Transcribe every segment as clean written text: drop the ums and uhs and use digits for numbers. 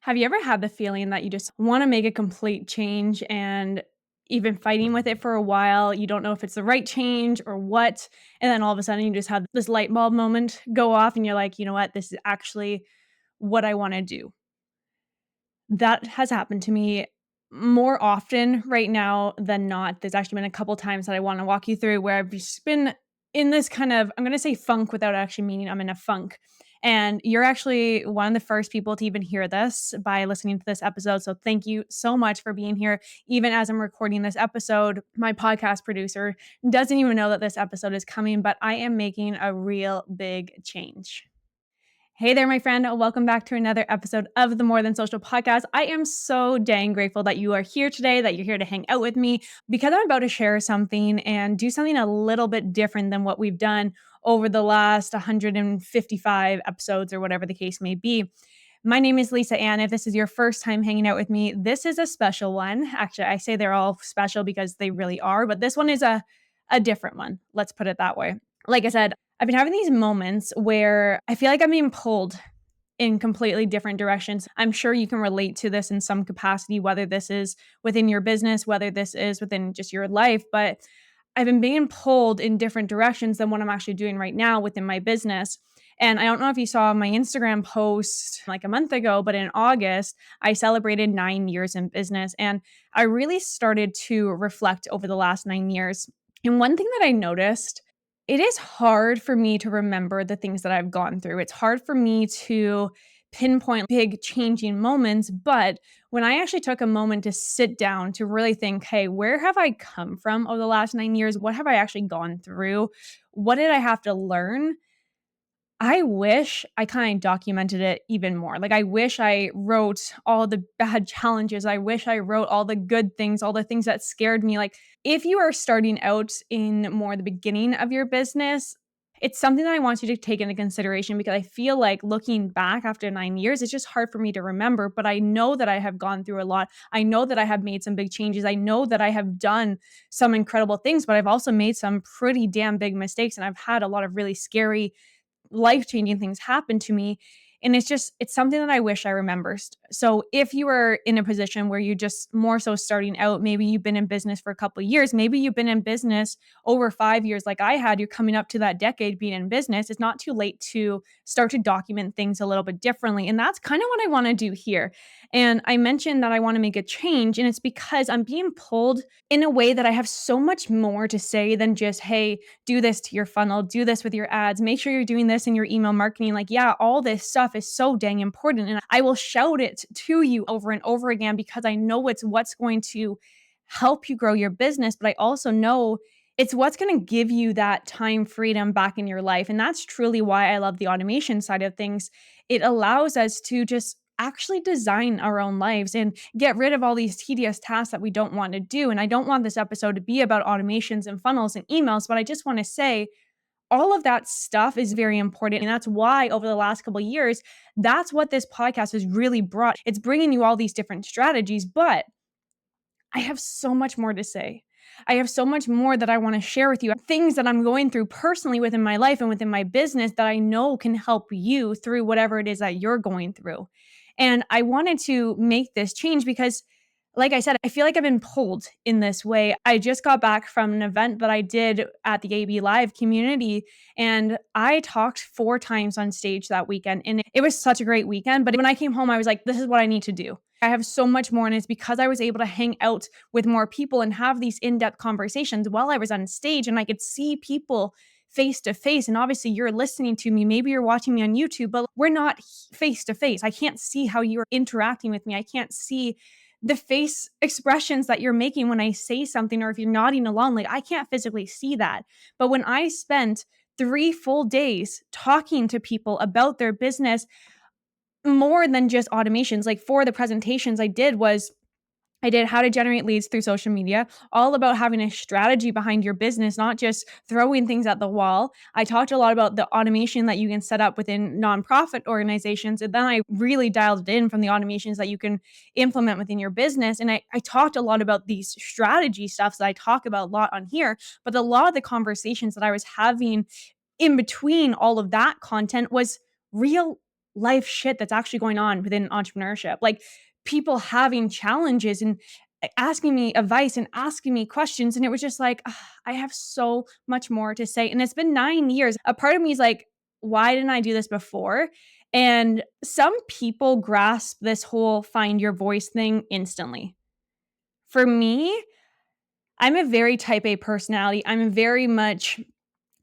Have you ever had the feeling that you just want to make a complete change and you've been fighting with it for a while? You don't know if it's the right change or what. And then all of a sudden you just have this light bulb moment go off and you're like, you know what? This is actually what I want to do. That has happened to me more often right now than not. There's actually been a couple times that I wanna walk you through where I've just been in this kind of I'm gonna say funk without actually meaning I'm in a funk. And you're actually one of the first people to even hear this by listening to this episode, so thank you so much for being here. Even as I'm recording this episode, my podcast producer doesn't even know that this episode is coming, but I am making a real big change. Hey there, my friend. Welcome back to another episode of the More Than Social podcast. I am so dang grateful that you are here today, that you're here to hang out with me, because I'm about to share something and do something a little bit different than what we've done over the last 155 episodes or whatever the case may be. My name is Lisa Ann. If this is your first time hanging out with me, this is a special one. Actually, I say they're all special because they really are, but this one is a different one. Let's put it that way. Like I said, I've been having these moments where I feel like I'm being pulled in completely different directions. I'm sure you can relate to this in some capacity, whether this is within your business, whether this is within just your life, but I've been being pulled in different directions than what I'm actually doing right now within my business. And I don't know if you saw my Instagram post like a month ago, but in August, I celebrated 9 years in business. And I really started to reflect over the last 9 years. And one thing that I noticed, it is hard for me to remember the things that I've gone through. It's hard for me to pinpoint big changing moments, but when I actually took a moment to sit down to really think, hey, where have I come from over the last 9 years? What have I actually gone through? What did I have to learn? I wish I kind of documented it even more. Like, I wish I wrote all the bad challenges. I wish I wrote all the good things, all the things that scared me. Like, if you are starting out in more the beginning of your business, it's something that I want you to take into consideration because I feel like looking back after 9 years, it's just hard for me to remember. But I know that I have gone through a lot. I know that I have made some big changes. I know that I have done some incredible things, but I've also made some pretty damn big mistakes. And I've had a lot of really scary life-changing things happen to me, and it's something that I wish I remembered. So if you are in a position where you just more so starting out, maybe you've been in business for a couple of years, maybe you've been in business over 5 years like I had, you're coming up to that decade being in business, it's not too late to start to document things a little bit differently, and that's kind of what I wanna do here. And I mentioned that I wanna make a change, and it's because I'm being pulled in a way that I have so much more to say than just, "Hey, do this to your funnel, do this with your ads, make sure you're doing this in your email marketing." Like, yeah, all this stuff is so dang important. And I will shout it to you over and over again because I know it's what's going to help you grow your business. But I also know it's what's going to give you that time freedom back in your life. And that's truly why I love the automation side of things. It allows us to just actually design our own lives and get rid of all these tedious tasks that we don't want to do. And I don't want this episode to be about automations and funnels and emails, but I just want to say all of that stuff is very important. And that's why over the last couple of years, that's what this podcast has really brought. It's bringing you all these different strategies, but I have so much more to say. I have so much more that I want to share with you. Things that I'm going through personally within my life and within my business that I know can help you through whatever it is that you're going through. And I wanted to make this change because, like I said, I feel like I've been pulled in this way. I just got back from an event that I did at the AB Live community, and I talked 4 times on stage that weekend. And it was such a great weekend. But when I came home, I was like, this is what I need to do. I have so much more, and it's because I was able to hang out with more people and have these in-depth conversations while I was on stage, and I could see people face to face. And obviously, you're listening to me. Maybe you're watching me on YouTube, but we're not face to face. I can't see how you're interacting with me. I can't see the face expressions that you're making when I say something or if you're nodding along. Like, I can't physically see that. But when I spent 3 full days talking to people about their business, more than just automations. Like, for the presentations I did how to generate leads through social media, all about having a strategy behind your business, not just throwing things at the wall. I talked a lot about the automation that you can set up within nonprofit organizations. And then I really dialed it in from the automations that you can implement within your business. And I talked a lot about these strategy stuff that I talk about a lot on here. But a lot of the conversations that I was having in between all of that content was real life shit that's actually going on within entrepreneurship. Like people having challenges and asking me advice and asking me questions. And it was just like, I have so much more to say. And it's been 9 years. A part of me is like, why didn't I do this before? And some people grasp this whole find your voice thing instantly. For me, I'm a very type A personality. I'm very much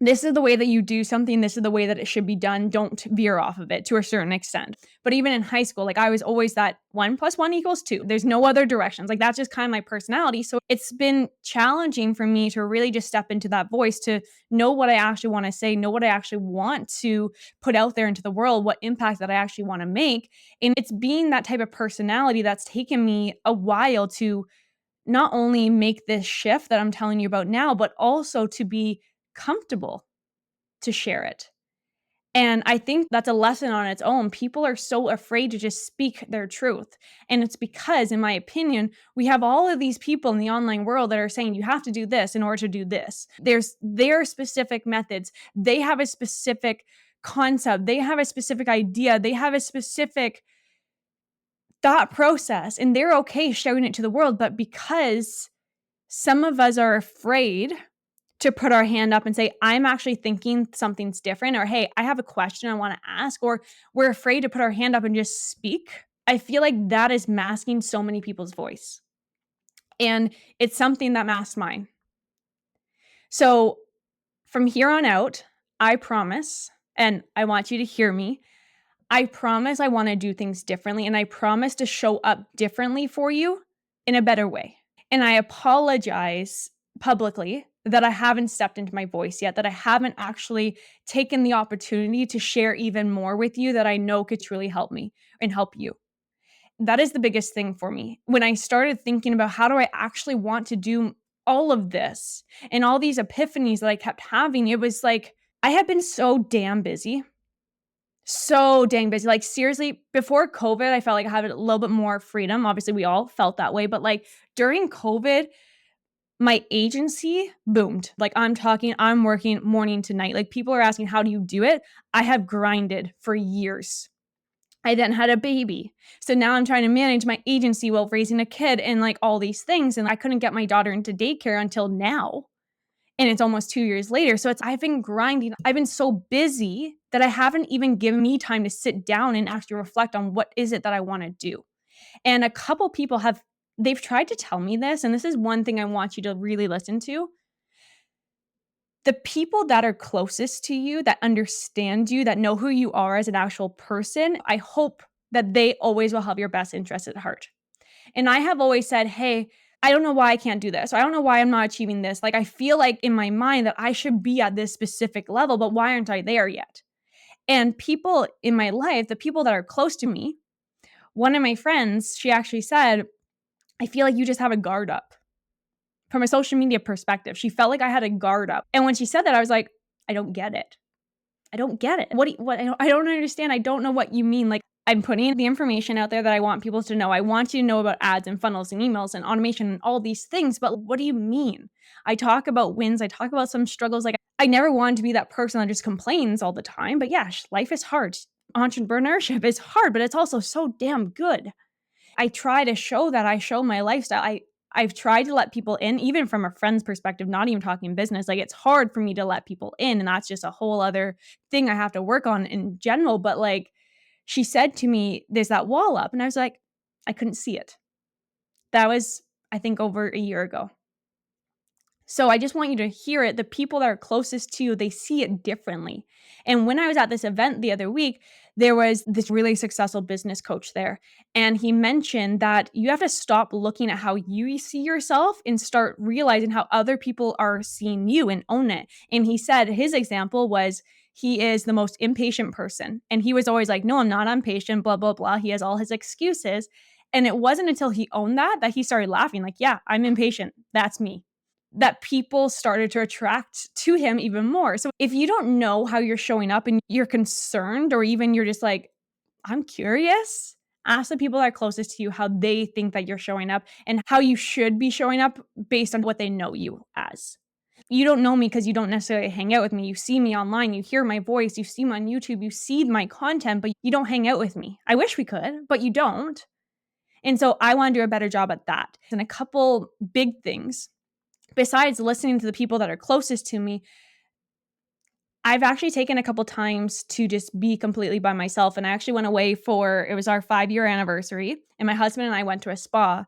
this is the way that you do something. This is the way that it should be done. Don't veer off of it to a certain extent. But even in high school, like I was always that 1 + 1 = 2. There's no other directions. Like that's just kind of my personality. So it's been challenging for me to really just step into that voice, to know what I actually want to say, know what I actually want to put out there into the world, what impact that I actually want to make. And it's being that type of personality that's taken me a while to not only make this shift that I'm telling you about now, but also to be comfortable to share it. And I think that's a lesson on its own. People are so afraid to just speak their truth. And it's because, in my opinion, we have all of these people in the online world that are saying you have to do this in order to do this. There's their specific methods. They have a specific concept. They have a specific idea. They have a specific thought process, and they're okay showing it to the world. But because some of us are afraid to put our hand up and say, I'm actually thinking something's different, or hey, I have a question I want to ask, or we're afraid to put our hand up and just speak. I feel like that is masking so many people's voice. And it's something that masks mine. So from here on out, I promise, and I want you to hear me, I promise I want to do things differently, and I promise to show up differently for you in a better way. And I apologize publicly that I haven't stepped into my voice yet, that I haven't actually taken the opportunity to share even more with you that I know could truly help me and help you. That is the biggest thing for me. When I started thinking about how do I actually want to do all of this and all these epiphanies that I kept having, it was like I had been so damn busy. So dang busy. Like seriously, before COVID, I felt like I had a little bit more freedom. Obviously, we all felt that way, but like during COVID, my agency boomed. Like I'm working morning to night. Like people are asking, how do you do it? I have grinded for years. I then had a baby. So now I'm trying to manage my agency while raising a kid and like all these things. And I couldn't get my daughter into daycare until now. And it's almost 2 years later. So I've been grinding. I've been so busy that I haven't even given me time to sit down and actually reflect on what is it that I want to do. And a couple people they've tried to tell me this, and this is one thing I want you to really listen to. The people that are closest to you, that understand you, that know who you are as an actual person, I hope that they always will have your best interest at heart. And I have always said, hey, I don't know why I can't do this. Or I don't know why I'm not achieving this. Like I feel like in my mind that I should be at this specific level, but why aren't I there yet? And people in my life, the people that are close to me, one of my friends, she actually said, I feel like you just have a guard up. From a social media perspective, she felt like I had a guard up. And when she said that, I was like, I don't get it. I don't get it. I don't understand. I don't know what you mean. Like I'm putting the information out there that I want people to know. I want you to know about ads and funnels and emails and automation and all these things. But what do you mean? I talk about wins. I talk about some struggles. Like I never wanted to be that person that just complains all the time. But yeah, life is hard. Entrepreneurship is hard, but it's also so damn good. I try to show that. I show my lifestyle. I've tried to let people in, even from a friend's perspective, not even talking business. Like it's hard for me to let people in. And that's just a whole other thing I have to work on in general. But like she said to me, there's that wall up. And I was like, I couldn't see it. That was, I think, over a year ago. So I just want you to hear it. The people that are closest to you, they see it differently. And when I was at this event the other week, there was this really successful business coach there. And he mentioned that you have to stop looking at how you see yourself and start realizing how other people are seeing you and own it. And he said his example was he is the most impatient person. And he was always like, no, I'm not impatient, blah, blah, blah. He has all his excuses. And it wasn't until he owned that he started laughing like, yeah, I'm impatient. That's me, that people started to attract to him even more. So if you don't know how you're showing up and you're concerned, or even you're just like, I'm curious, ask the people that are closest to you how they think that you're showing up and how you should be showing up based on what they know you as. You don't know me because you don't necessarily hang out with me. You see me online, you hear my voice, you see me on YouTube, you see my content, but you don't hang out with me. I wish we could, but you don't. And so I wanna do a better job at that. And a couple big things, besides listening to the people that are closest to me, I've actually taken a couple times to just be completely by myself, and I actually went away for it was our 5-year anniversary, and my husband and I went to a spa,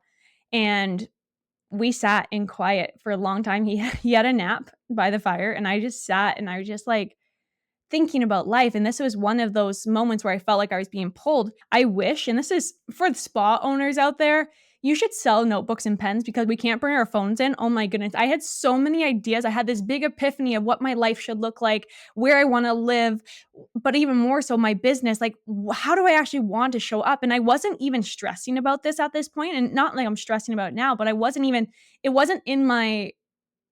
and we sat in quiet for a long time. He had a nap by the fire, and I just sat, and I was just, like, thinking about life, and this was one of those moments where I felt like I was being pulled. I wish, and this is for the spa owners out there, you should sell notebooks and pens because we can't bring our phones in. Oh my goodness. I had so many ideas. I had this big epiphany of what my life should look like, where I want to live, but even more so my business. Like, how do I actually want to show up? And I wasn't even stressing about this at this point, and not like I'm stressing about it now, but it wasn't in my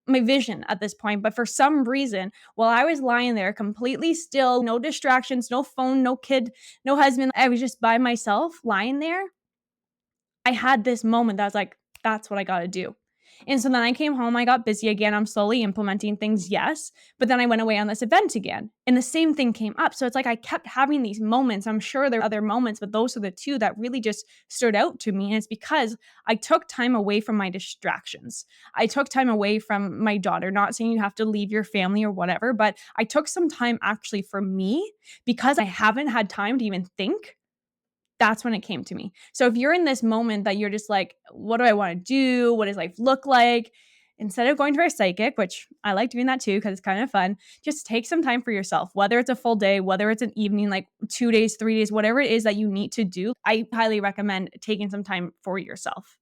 vision at this point, but for some reason, while I was lying there completely still, no distractions, no phone, no kid, no husband, I was just by myself lying there, I had this moment that I was like, "That's what I gotta do." And so then I came home, I got busy again, I'm slowly implementing things, yes, but then I went away on this event again, and the same thing came up, so it's like I kept having these moments, I'm sure there are other moments, but those are the 2 that really just stood out to me, and it's because I took time away from my distractions. I took time away from my daughter, not saying you have to leave your family or whatever, but I took some time actually for me because I haven't had time to even think. That's when it came to me. So if you're in this moment that you're just like, "What do I wanna do? What does life look like?" Instead of going to a psychic, which I like doing that too because it's kind of fun, just take some time for yourself, whether it's a full day, whether it's an evening, like 2 days, 3 days, whatever it is that you need to do. I highly recommend taking some time for yourself.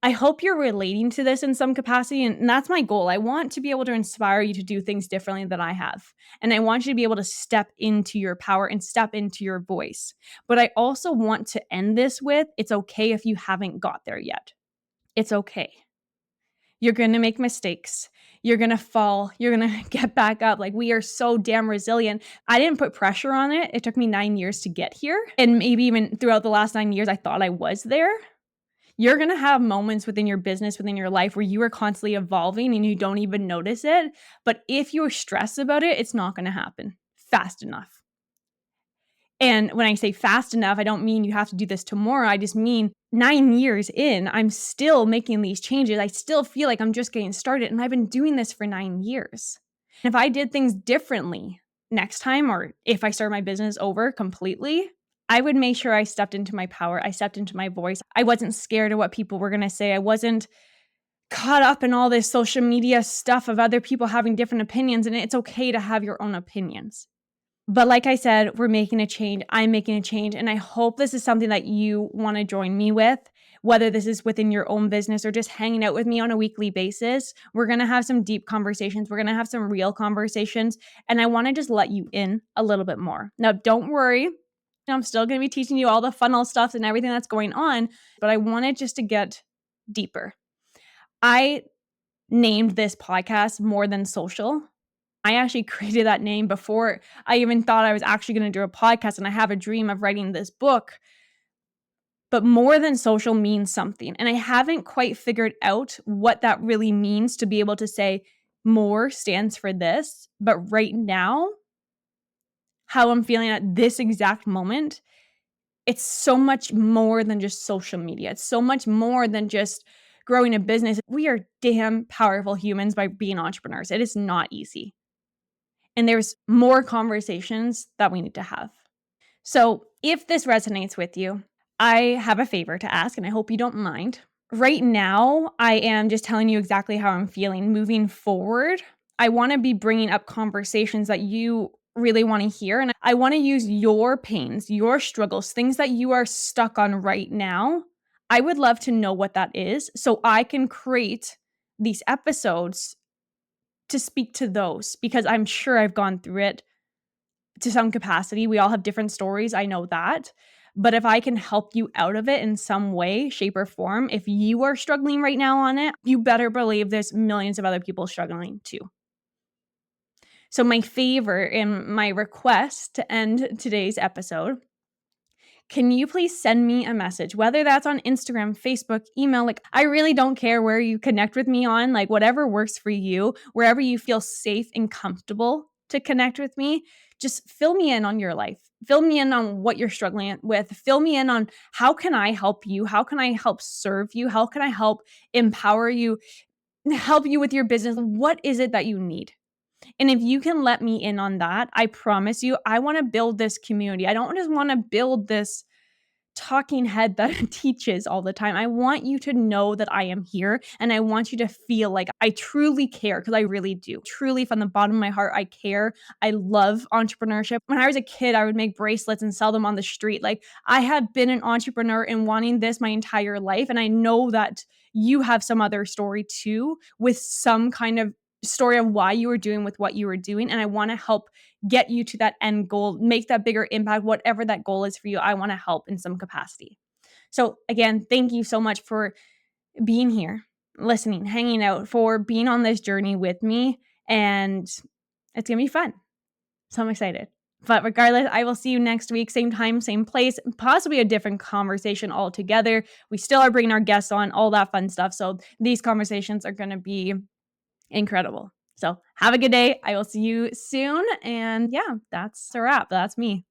I hope you're relating to this in some capacity, and that's my goal. I want to be able to inspire you to do things differently than I have, and I want you to be able to step into your power and step into your voice. But I also want to end this with, it's okay if you haven't got there yet. It's okay. You're gonna make mistakes. You're gonna fall. You're gonna get back up. Like, we are so damn resilient. I didn't put pressure on it. It took me 9 years to get here, and maybe even throughout the last 9 years, I thought I was there. You're gonna have moments within your business, within your life where you are constantly evolving and you don't even notice it. But if you're stressed about it, it's not gonna happen fast enough. And when I say fast enough, I don't mean you have to do this tomorrow. I just mean 9 years in, I'm still making these changes. I still feel like I'm just getting started, and I've been doing this for 9 years. If I did things differently next time, or if I start my business over completely, I would make sure I stepped into my power. I stepped into my voice. I wasn't scared of what people were gonna say. I wasn't caught up in all this social media stuff of other people having different opinions, and it's okay to have your own opinions. But like I said, we're making a change. I'm making a change. And I hope this is something that you want to join me with, whether this is within your own business or just hanging out with me on a weekly basis. We're going to have some deep conversations. We're going to have some real conversations. And I want to just let you in a little bit more. Now, don't worry. I'm still going to be teaching you all the funnel stuff and everything that's going on, but I wanted just to get deeper. I named this podcast More Than Social. I actually created that name before I even thought I was actually gonna do a podcast, and I have a dream of writing this book, but more than social means something, and I haven't quite figured out what that really means to be able to say more stands for this, but right now, how I'm feeling at this exact moment, it's so much more than just social media. It's so much more than just growing a business. We are damn powerful humans by being entrepreneurs. It is not easy. And there's more conversations that we need to have. So, if this resonates with you, I have a favor to ask, and I hope you don't mind. Right now, I am just telling you exactly how I'm feeling. Moving forward, I want to be bringing up conversations that you really want to hear. And I want to use your pains, your struggles, things that you are stuck on right now. I would love to know what that is so I can create these episodes to speak to those because I'm sure I've gone through it to some capacity. We all have different stories, I know that. But if I can help you out of it in some way, shape, or form, if you are struggling right now on it, you better believe there's millions of other people struggling too. So, my favor and my request to end today's episode can you please send me a message? Whether that's on Instagram, Facebook, email, like, I really don't care where you connect with me on, like, whatever works for you, wherever you feel safe and comfortable to connect with me, just fill me in on your life. Fill me in on what you're struggling with. Fill me in on how can I help you? How can I help serve you? How can I help empower you, help you with your business? What is it that you need? And if you can let me in on that, I promise you, I wanna build this community. I don't just wanna build this talking head that teaches all the time. I want you to know that I am here, and I want you to feel like I truly care, because I really do. Truly, from the bottom of my heart, I care. I love entrepreneurship. When I was a kid, I would make bracelets and sell them on the street. Like, I have been an entrepreneur and wanting this my entire life, and I know that you have some other story too, with some kind of story of why you were doing with what you were doing, and I wanna help get you to that end goal, make that bigger impact, whatever that goal is for you. I want to help in some capacity. So, again, thank you so much for being here, listening, hanging out, for being on this journey with me. And it's going to be fun. So, I'm excited. But regardless, I will see you next week, same time, same place, possibly a different conversation altogether. We still are bringing our guests on, all that fun stuff. So, these conversations are going to be incredible. So have a good day. I will see you soon. And yeah, that's a wrap. That's me.